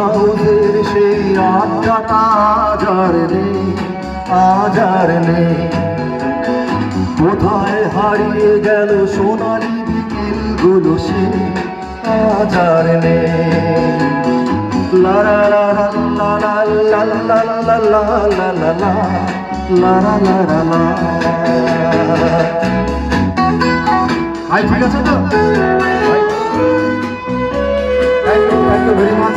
হাউসের সেই আড্ডাটা আজ আর নেই। কোথায় হারিয়ে গেল সোনালি বিকেলগুলো সে আজ আর নেই। লা লা লা লা লা লা লা লা লা লা লা লা লা লা লা লা। ভাই ঠিক আছে তো? Thank you very much.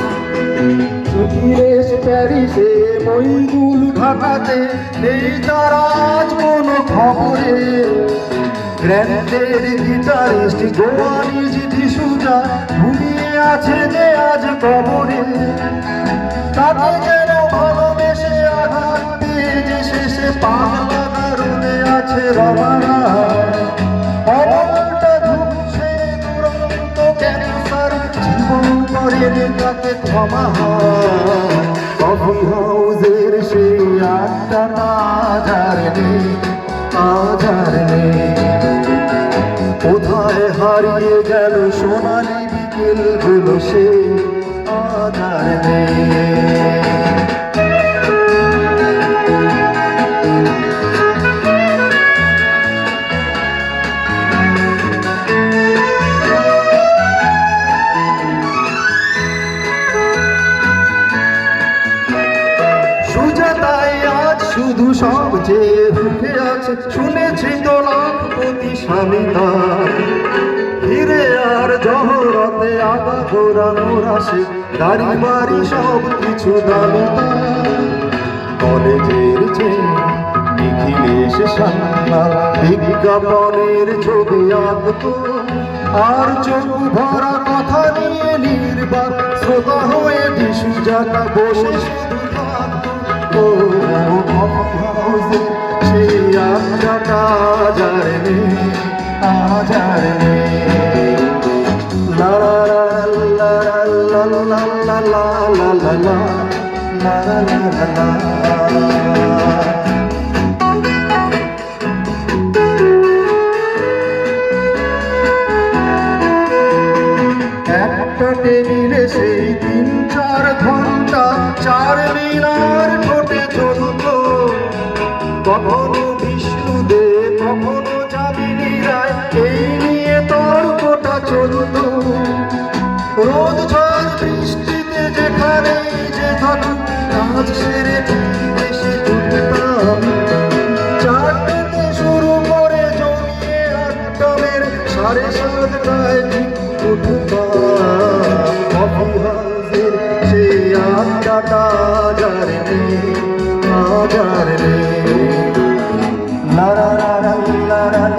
Sudhiresh প্যারিসে, মইদুল ঢাকাতে, নেই তার আজ কোনো খবরে। গ্র্যান্ডের গিটারিস্ট গোয়ানি চিঠি সুজা ঘুমিয়ে আছে যে আজ কবরে। তাকে যেন ভালোবেসে আঘাত পেয়ে যে শেষে পাগলা কারণে আছে রবানা। অমলটা ধুকছে দুরন্ত ক্যান্সার, জীবন করেনি তাকে ক্ষমা। কফি হাউসের সেই আড্ডাটা আজ আর নেই। কোথায় হারিয়ে গেল সোনালি বিকেলগুলো সে আজ আর নেই। সুজাতাই আজ শুধু সবচেয়ে উঠে আছে, শুনেছি তো লাখপতি স্বামী তার। হিরে আর জহরতে আগা ঘোরানোর আসে, গাড়ি বাড়ি সব কিছু দামি তার। কলেজের চেয়ে নিখিলেশ সান্যাল বিজ্ঞাপনের ছবি আঁকতো, আর চোখ ভরা কথা নিয়ে নির্বাক শ্রোতা হয়ে সুজাতা বসে ও কফি হাউসে সেই আড্ডাটা আজ আর নেই। লা লা লা লা লা লা লা লা লা লা লা লা লা। একটা টেবিলে সেই 3-4 ঘন্টা চারমিনার ঠোঁটে চলত। কখনো বিষ্ণুদেব, কখনো যামিনী রায়, এই নিয়ে তর্কটা চলত। রোদ ঝড় বৃষ্টিতে যেখানেই যে থাকুক, কাজ সেরে ঠিক এসে উঠতাম। 4টেতে শুরু করে জমিয়ে আড্ডা মেরে 7:30টায় ঠিক উঠতাম। কফি হাউসের সেই আড্ডাটা আজ আর নেই। লা লা লা লা লা লা লা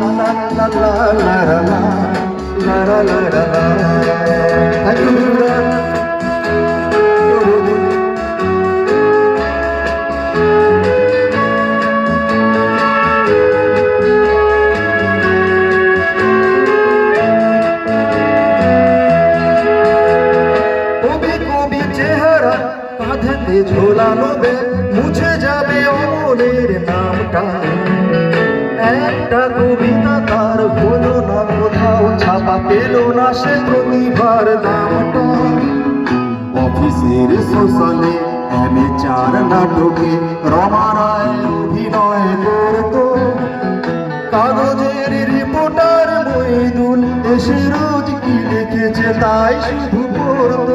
লা লা লা লা লা লা। Thank you. কাঁধেতে ঝোলানো ব্যাগ, মুছে যাবে অমলের নামটা। একটা কবিতা তার হলো না কোথাও ছাপা, পেল না সে প্রতিভার দামটা। অফিসের সোশ্যালে M4 নাটকে রমা রায় অভিনয় করত। কাগজের রিপোর্টার মইদুল এসে রোজ কি লিখেছে তাই শুধু পড়ত।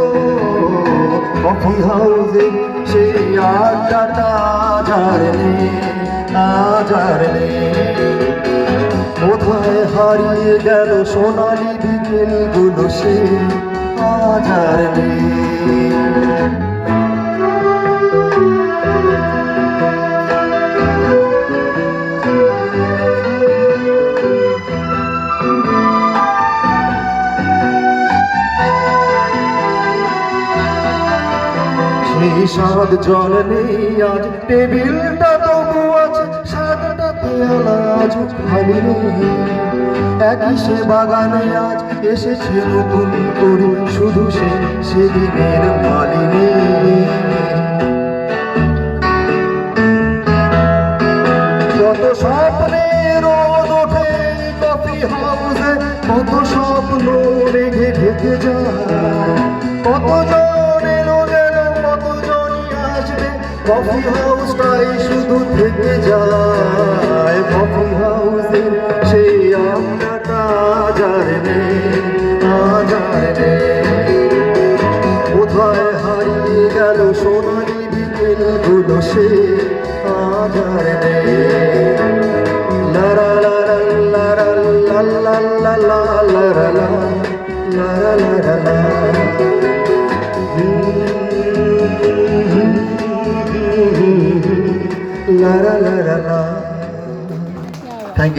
কফি হাউসে সেই আড্ডাটা আজ আর নেই। কোথায় হারিয়ে গেল সোনালি বিকেলগুলো সে আজ আর নেই। সেই 7 জন নেই আজ, টেবিলটা তবু আছে, 7টা পেয়ালা আজ খালি নেই। একই সে বাগানে আজ এসেছে নতুন করে, শুধু সেদিনের মালিনী। যত স্বপ্নের রোদ ওঠে কফি হাউসে, কত স্বপ্ন রেখে ঢেকে যায়। কত জন এলো কফি হাউসটাই শুধু থেকে যায়, কফি হাউসের সেই আড্ডাটা আজার নেই, আজার নেই। কোথায় হারিয়ে গেল সোনালি বিকেলগুলো, সে আজার নেই। লা লা লা লা লা লা লা লা লা লা লা লা লা লা লা। La la la la la.